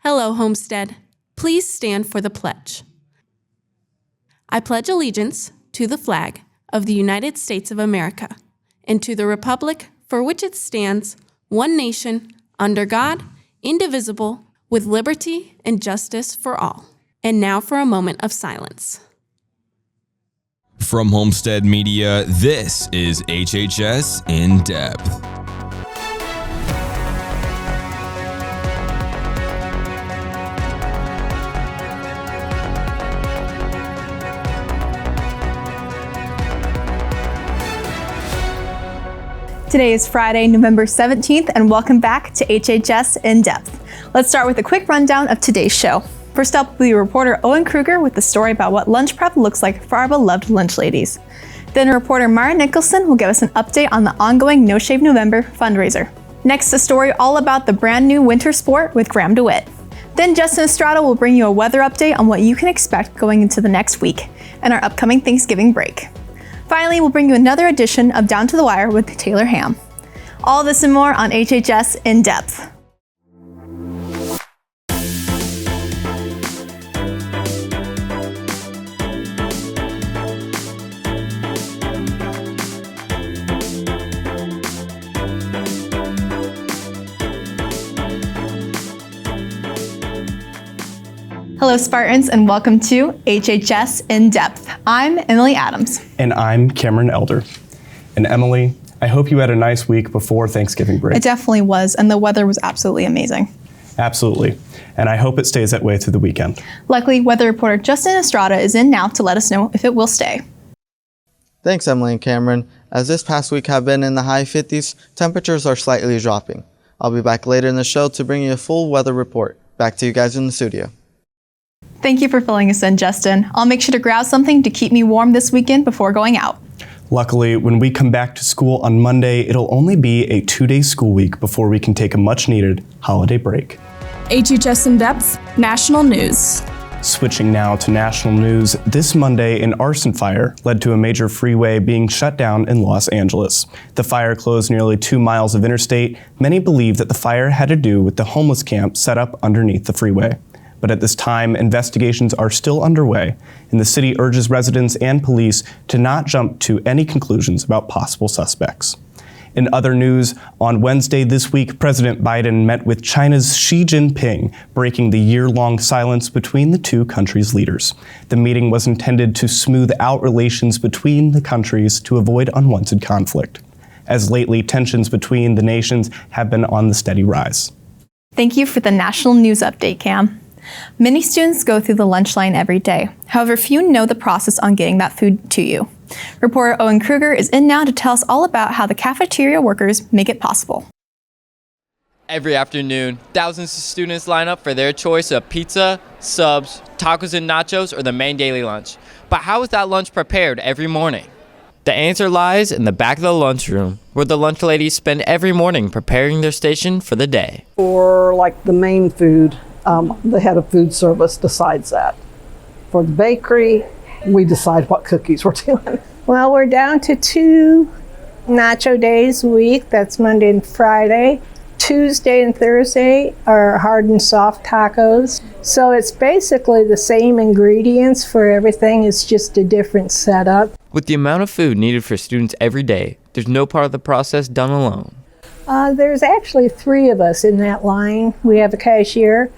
Hello, Homestead. Please stand for the pledge. I pledge allegiance to the flag of the United States of America and to the republic for which it stands, one nation, under God, indivisible, with liberty and justice for all. And now for a moment of silence. From Homestead Media, this is HHS In Depth. Today is Friday, November 17th, and welcome back to HHS In Depth. Let's start with a quick rundown of today's show. First up will be reporter Owen Kruger with the story about what lunch prep looks like for our beloved lunch ladies. Then reporter Mara Nicholson will give us an update on the ongoing No Shave November fundraiser. Next, a story all about the brand new winter sport with Graham DeWitt. Then Justin Estrada will bring you a weather update on what you can expect going into the next week and our upcoming Thanksgiving break. Finally, we'll bring you another edition of Down to the Wire with Taylor Ham. All this and more on HHS In Depth. Hello, Spartans, and welcome to HHS In Depth. I'm Emily Adams. And I'm Cameron Elder. And Emily, I hope you had a nice week before Thanksgiving break. It definitely was, and the weather was absolutely amazing. Absolutely. And I hope it stays that way through the weekend. Luckily, weather reporter Justin Estrada is in now to let us know if it will stay. Thanks, Emily and Cameron. As this past week have been in the high 50s, temperatures are slightly dropping. I'll be back later in the show to bring you a full weather report. Back to you guys in the studio. Thank you for filling us in, Justin. I'll make sure to grab something to keep me warm this weekend before going out. Luckily, when we come back to school on Monday, it'll only be a 2-day school week before we can take a much-needed holiday break. HHS In Depth, national news. Switching now to national news, this Monday an arson fire led to a major freeway being shut down in Los Angeles. The fire closed nearly 2 miles of interstate. Many believe that the fire had to do with the homeless camp set up underneath the freeway. But at this time, investigations are still underway, and the city urges residents and police to not jump to any conclusions about possible suspects. In other news, on Wednesday this week, President Biden met with China's Xi Jinping, breaking the year-long silence between the two countries' leaders. The meeting was intended to smooth out relations between the countries to avoid unwanted conflict, as lately tensions between the nations have been on the steady rise. Thank you for the national news update, Cam. Many students go through the lunch line every day. However, few know the process on getting that food to you. Reporter Owen Kruger is in now to tell us all about how the cafeteria workers make it possible. Every afternoon, thousands of students line up for their choice of pizza, subs, tacos and nachos, or the main daily lunch. But how is that lunch prepared every morning? The answer lies in the back of the lunchroom, where the lunch ladies spend every morning preparing their station for the day. For like the main food, the head of food service decides that. For the bakery, we decide what cookies we're doing. Well, we're down to 2 nacho days a week. That's Monday and Friday. Tuesday and Thursday are hard and soft tacos. So it's basically the same ingredients for everything. It's just a different setup. With the amount of food needed for students every day, there's no part of the process done alone. There's actually 3 of us in that line. We have a cashier,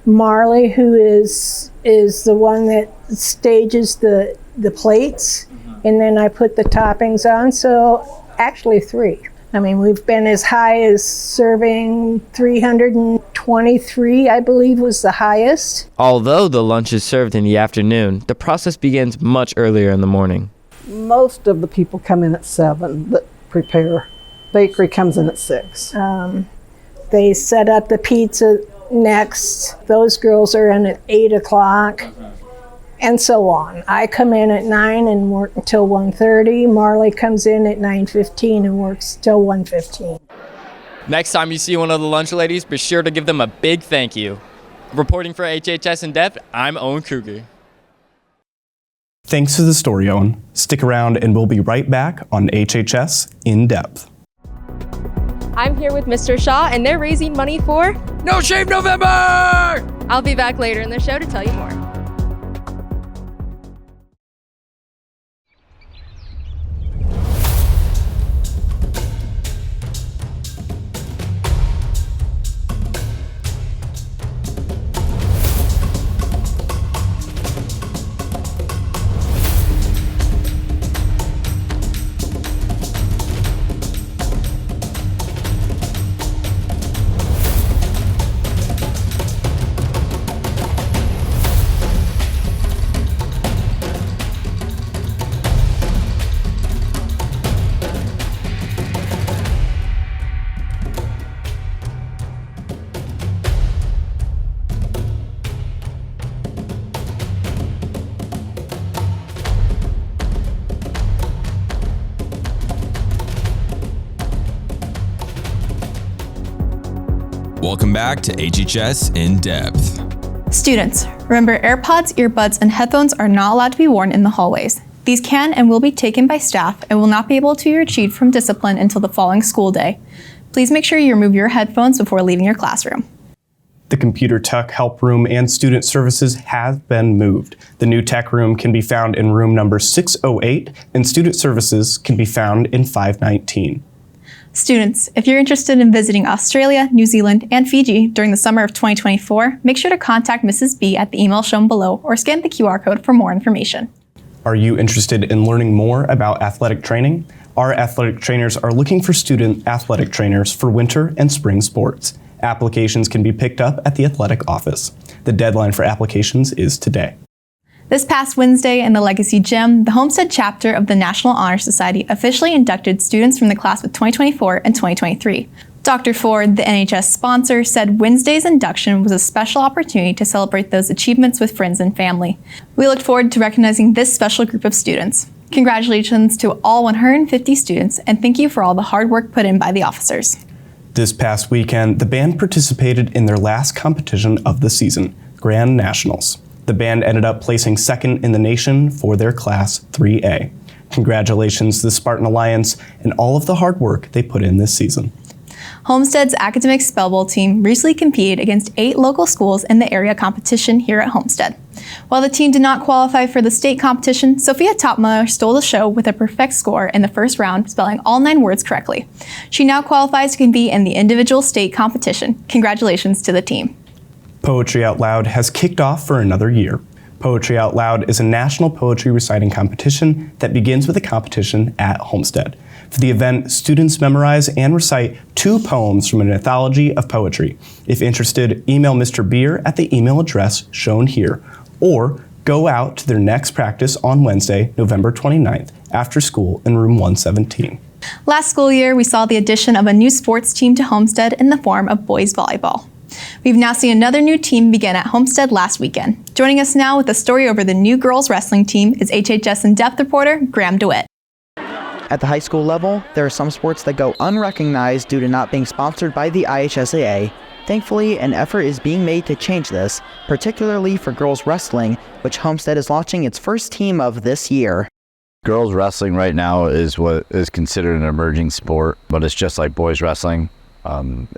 Marley, who is the one that stages the plates, and then I put the toppings on, so actually 3. I mean, we've been as high as serving 323, I believe was the highest. Although the lunch is served in the afternoon, the process begins much earlier in the morning. Most of the people come in at 7 that prepare. Bakery comes in at 6. They set up the pizza next. Those girls are in at 8 o'clock, and so on. I come in at 9 and work until 1:30. Marley comes in at 9:15 and works till 1:15. Next time you see one of the lunch ladies, be sure to give them a big thank you. Reporting for HHS In Depth, I'm Owen Kruger. Thanks for the story, Owen. Stick around and we'll be right back on HHS In Depth. I'm here with Mr. Shaw, and they're raising money for No Shave November! I'll be back later in the show to tell you more. Welcome back to HHS In Depth. Students, remember AirPods, earbuds, and headphones are not allowed to be worn in the hallways. These can and will be taken by staff and will not be able to be retrieved from discipline until the following school day. Please make sure you remove your headphones before leaving your classroom. The computer tech help room and student services have been moved. The new tech room can be found in room number 608, and student services can be found in 519. Students, if you're interested in visiting Australia, New Zealand, and Fiji during the summer of 2024, make sure to contact Mrs. B at the email shown below or scan the QR code for more information. Are you interested in learning more about athletic training? Our athletic trainers are looking for student athletic trainers for winter and spring sports. Applications can be picked up at the athletic office. The deadline for applications is today. This past Wednesday in the Legacy Gym, the Homestead chapter of the National Honor Society officially inducted students from the class of 2024 and 2023. Dr. Ford, the NHS sponsor, said Wednesday's induction was a special opportunity to celebrate those achievements with friends and family. We look forward to recognizing this special group of students. Congratulations to all 150 students, and thank you for all the hard work put in by the officers. This past weekend, the band participated in their last competition of the season, Grand Nationals. The band ended up placing second in the nation for their Class 3A. Congratulations to the Spartan Alliance and all of the hard work they put in this season. Homestead's academic spell bowl team recently competed against 8 local schools in the area competition here at Homestead. While the team did not qualify for the state competition, Sophia Topmiller stole the show with a perfect score in the first round, spelling all 9 words correctly. She now qualifies to compete in the individual state competition. Congratulations to the team. Poetry Out Loud has kicked off for another year. Poetry Out Loud is a national poetry reciting competition that begins with a competition at Homestead. For the event, students memorize and recite 2 poems from an anthology of poetry. If interested, email Mr. Beer at the email address shown here, or go out to their next practice on Wednesday, November 29th, after school in room 117. Last school year, we saw the addition of a new sports team to Homestead in the form of boys volleyball. We've now seen another new team begin at Homestead last weekend. Joining us now with a story over the new girls wrestling team is HHS In Depth reporter Graham DeWitt. At the high school level, there are some sports that go unrecognized due to not being sponsored by the IHSAA. Thankfully, an effort is being made to change this, particularly for girls wrestling, which Homestead is launching its first team of this year. Girls wrestling right now is what is considered an emerging sport, but it's just like boys wrestling.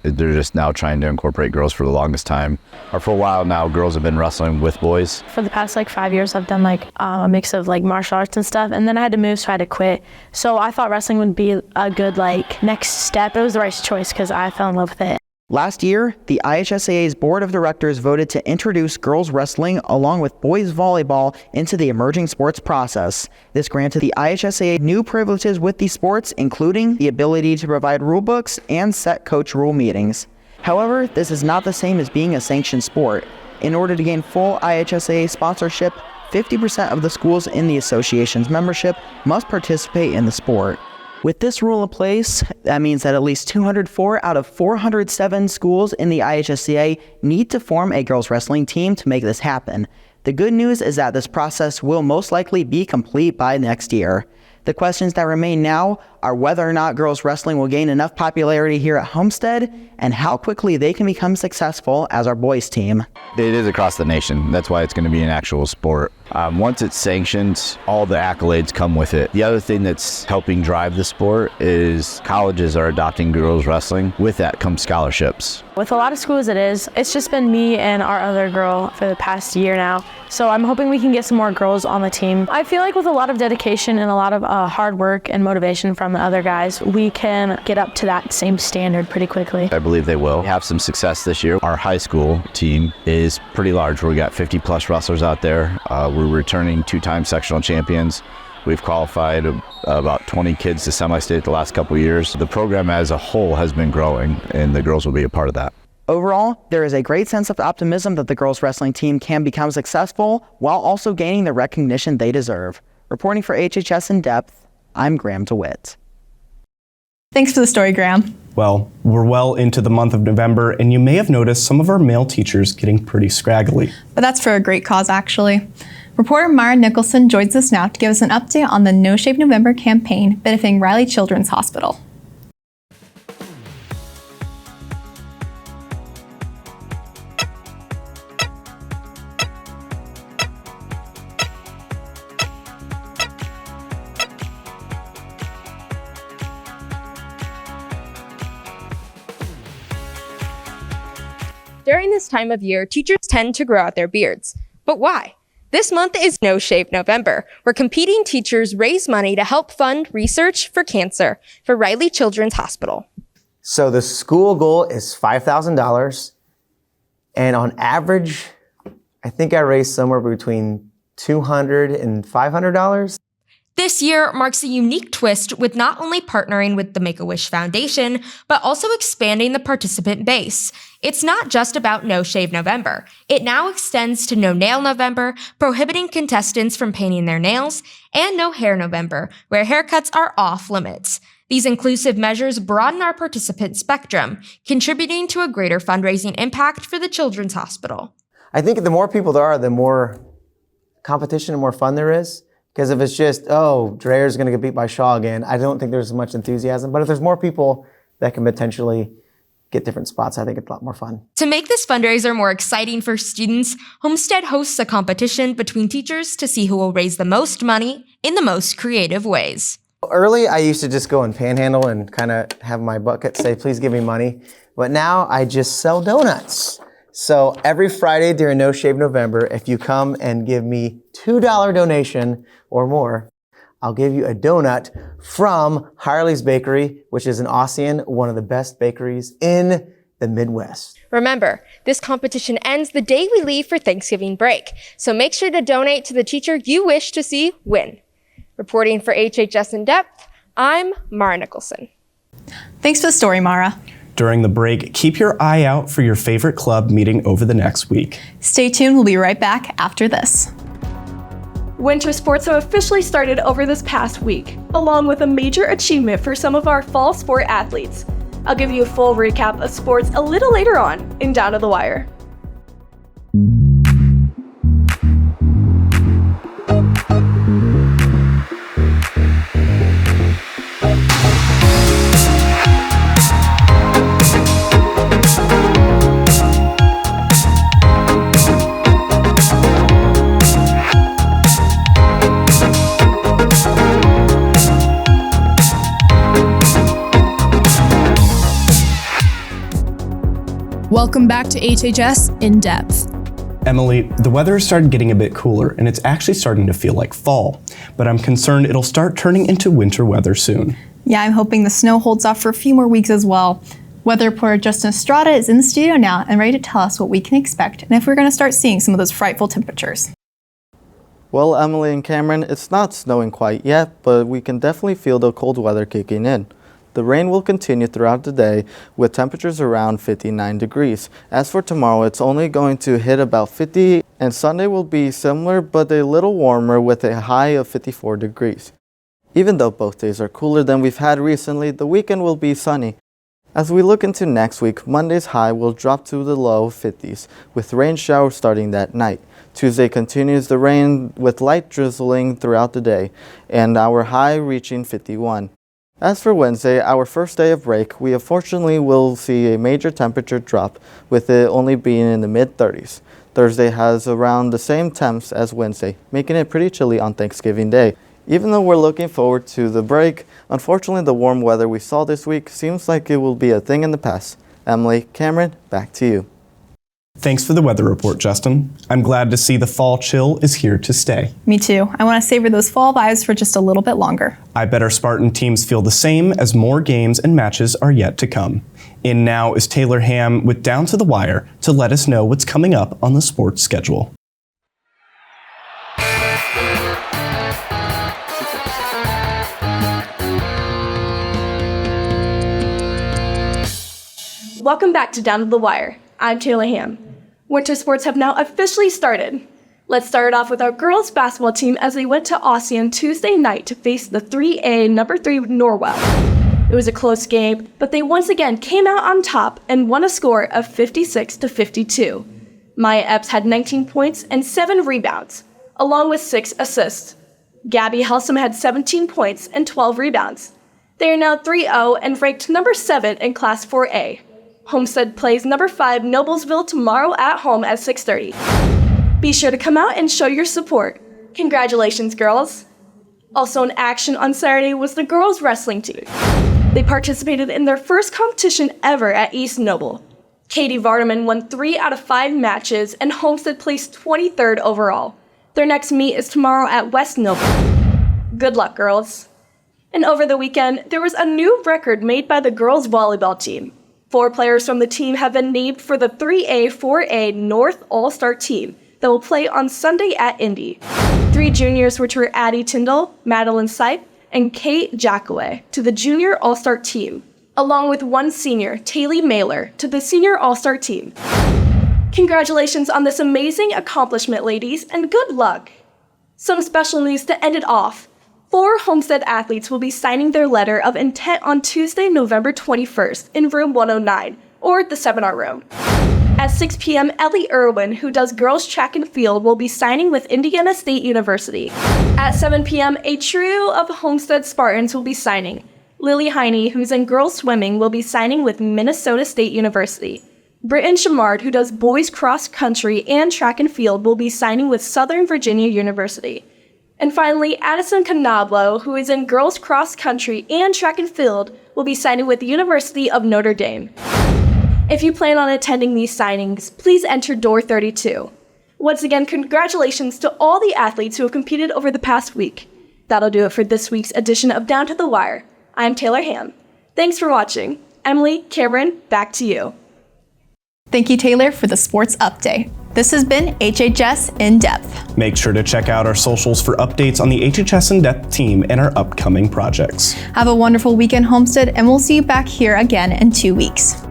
They're just now trying to incorporate girls for the longest time. Or for a while now, girls have been wrestling with boys. For the past 5 years, I've done a mix of martial arts and stuff, and then I had to move, so I had to quit. So I thought wrestling would be a good next step. It was the right choice because I fell in love with it. Last year, the IHSAA's board of directors voted to introduce girls wrestling along with boys volleyball into the emerging sports process. This granted the IHSAA new privileges with these sports, including the ability to provide rulebooks and set coach rule meetings. However, this is not the same as being a sanctioned sport. In order to gain full IHSAA sponsorship, 50% of the schools in the association's membership must participate in the sport. With this rule in place, that means that at least 204 out of 407 schools in the IHSAA need to form a girls wrestling team to make this happen. The good news is that this process will most likely be complete by next year. The questions that remain now are whether or not girls wrestling will gain enough popularity here at Homestead and how quickly they can become successful as our boys team. It is across the nation. That's why it's going to be an actual sport. Once it's sanctioned, all the accolades come with it. The other thing that's helping drive the sport is colleges are adopting girls wrestling. With that comes scholarships. With a lot of schools it's just been me and our other girl for the past year now. So I'm hoping we can get some more girls on the team. I feel like with a lot of dedication and a lot of hard work and motivation from the other guys, we can get up to that same standard pretty quickly. I believe they will have some success this year. Our high school team is pretty large. We got 50 plus wrestlers out there. We're returning 2-time sectional champions. We've qualified about 20 kids to semi-state the last couple of years. The program as a whole has been growing, and the girls will be a part of that. Overall, there is a great sense of optimism that the girls wrestling team can become successful while also gaining the recognition they deserve. Reporting for HHS In Depth, I'm Graham DeWitt. Thanks for the story, Graham. Well, we're well into the month of November, and you may have noticed some of our male teachers getting pretty scraggly. But that's for a great cause, actually. Reporter Mara Nicholson joins us now to give us an update on the No Shave November campaign benefiting Riley Children's Hospital. During this time of year, teachers tend to grow out their beards. But why? This month is No Shave November, where competing teachers raise money to help fund research for cancer for Riley Children's Hospital. So the school goal is $5,000. And on average, I think I raised somewhere between $200 and $500. This year marks a unique twist with not only partnering with the Make-A-Wish Foundation, but also expanding the participant base. It's not just about No Shave November. It now extends to No Nail November, prohibiting contestants from painting their nails, and No Hair November, where haircuts are off limits. These inclusive measures broaden our participant spectrum, contributing to a greater fundraising impact for the Children's Hospital. I think the more people there are, the more competition and more fun there is. Because if it's just, oh, Dreyer's going to get beat by Shaw again, I don't think there's as much enthusiasm. But if there's more people that can potentially get different spots, I think it's a lot more fun. To make this fundraiser more exciting for students, Homestead hosts a competition between teachers to see who will raise the most money in the most creative ways. Early, I used to just go and panhandle and kind of have my bucket say, please give me money. But now I just sell donuts. So every Friday during No Shave November, if you come and give me $2 donation or more, I'll give you a donut from Harley's Bakery, which is in Ossian, one of the best bakeries in the Midwest. Remember, this competition ends the day we leave for Thanksgiving break, so make sure to donate to the teacher you wish to see win. Reporting for HHS In Depth, I'm Mara Nicholson. Thanks for the story, Mara. During the break, keep your eye out for your favorite club meeting over the next week. Stay tuned, we'll be right back after this. Winter sports have officially started over this past week, along with a major achievement for some of our fall sport athletes. I'll give you a full recap of sports a little later on in Down to the Wire. Welcome back to HHS In Depth. Emily, the weather has started getting a bit cooler, and it's actually starting to feel like fall. But I'm concerned it'll start turning into winter weather soon. Yeah, I'm hoping the snow holds off for a few more weeks as well. Weather reporter Justin Estrada is in the studio now and ready to tell us what we can expect and if we're going to start seeing some of those frightful temperatures. Well, Emily and Cameron, it's not snowing quite yet, but we can definitely feel the cold weather kicking in. The rain will continue throughout the day with temperatures around 59 degrees. As for tomorrow, it's only going to hit about 50, and Sunday will be similar but a little warmer with a high of 54 degrees. Even though both days are cooler than we've had recently, the weekend will be sunny. As we look into next week, Monday's high will drop to the low 50s, with rain showers starting that night. Tuesday continues the rain with light drizzling throughout the day, and our high reaching 51. As for Wednesday, our first day of break, we unfortunately will see a major temperature drop, with it only being in the mid-30s. Thursday has around the same temps as Wednesday, making it pretty chilly on Thanksgiving Day. Even though we're looking forward to the break, unfortunately the warm weather we saw this week seems like it will be a thing in the past. Emily, Cameron, back to you. Thanks for the weather report, Justin. I'm glad to see the fall chill is here to stay. Me too. I want to savor those fall vibes for just a little bit longer. I bet our Spartan teams feel the same as more games and matches are yet to come. In now is Taylor Ham with Down to the Wire to let us know what's coming up on the sports schedule. Welcome back to Down to the Wire. I'm Taylor Ham. Winter sports have now officially started. Let's start it off with our girls basketball team as they went to Ossian Tuesday night to face the 3A number 3 Norwell. It was a close game, but they once again came out on top and won a score of 56-52. Maya Epps had 19 points and 7 rebounds, along with 6 assists. Gabby Helsum had 17 points and 12 rebounds. They are now 3-0 and ranked number 7 in Class 4A. Homestead plays number 5 Noblesville tomorrow at home at 6:30. Be sure to come out and show your support. Congratulations, girls! Also in action on Saturday was the girls' wrestling team. They participated in their first competition ever at East Noble. Katie Vardaman won 3 out of 5 matches, and Homestead placed 23rd overall. Their next meet is tomorrow at West Noble. Good luck, girls! And over the weekend, there was a new record made by the girls' volleyball team. 4 players from the team have been named for the 3A-4A North All-Star team that will play on Sunday at Indy. 3 juniors, which were Addie Tyndall, Madeline Sipe, and Kate Jackaway, to the Junior All-Star team, along with 1 senior, Taylor Mailer, to the Senior All-Star team. Congratulations on this amazing accomplishment, ladies, and good luck! Some special news to end it off. 4 Homestead athletes will be signing their letter of intent on Tuesday, November 21st in room 109, or the seminar room. At 6 p.m., Ellie Irwin, who does girls track and field, will be signing with Indiana State University. At 7 p.m., a trio of Homestead Spartans will be signing. Lily Heine, who's in girls swimming, will be signing with Minnesota State University. Britton Chamard, who does boys cross country and track and field, will be signing with Southern Virginia University. And finally, Addison Canablo, who is in girls cross country and track and field, will be signing with the University of Notre Dame. If you plan on attending these signings, please enter door 32. Once again, congratulations to all the athletes who have competed over the past week. That'll do it for this week's edition of Down to the Wire. I'm Taylor Ham. Thanks for watching. Emily, Cameron, back to you. Thank you, Taylor, for the sports update. This has been HHS In Depth. Make sure to check out our socials for updates on the HHS In Depth team and our upcoming projects. Have a wonderful weekend, Homestead, and we'll see you back here again in 2 weeks.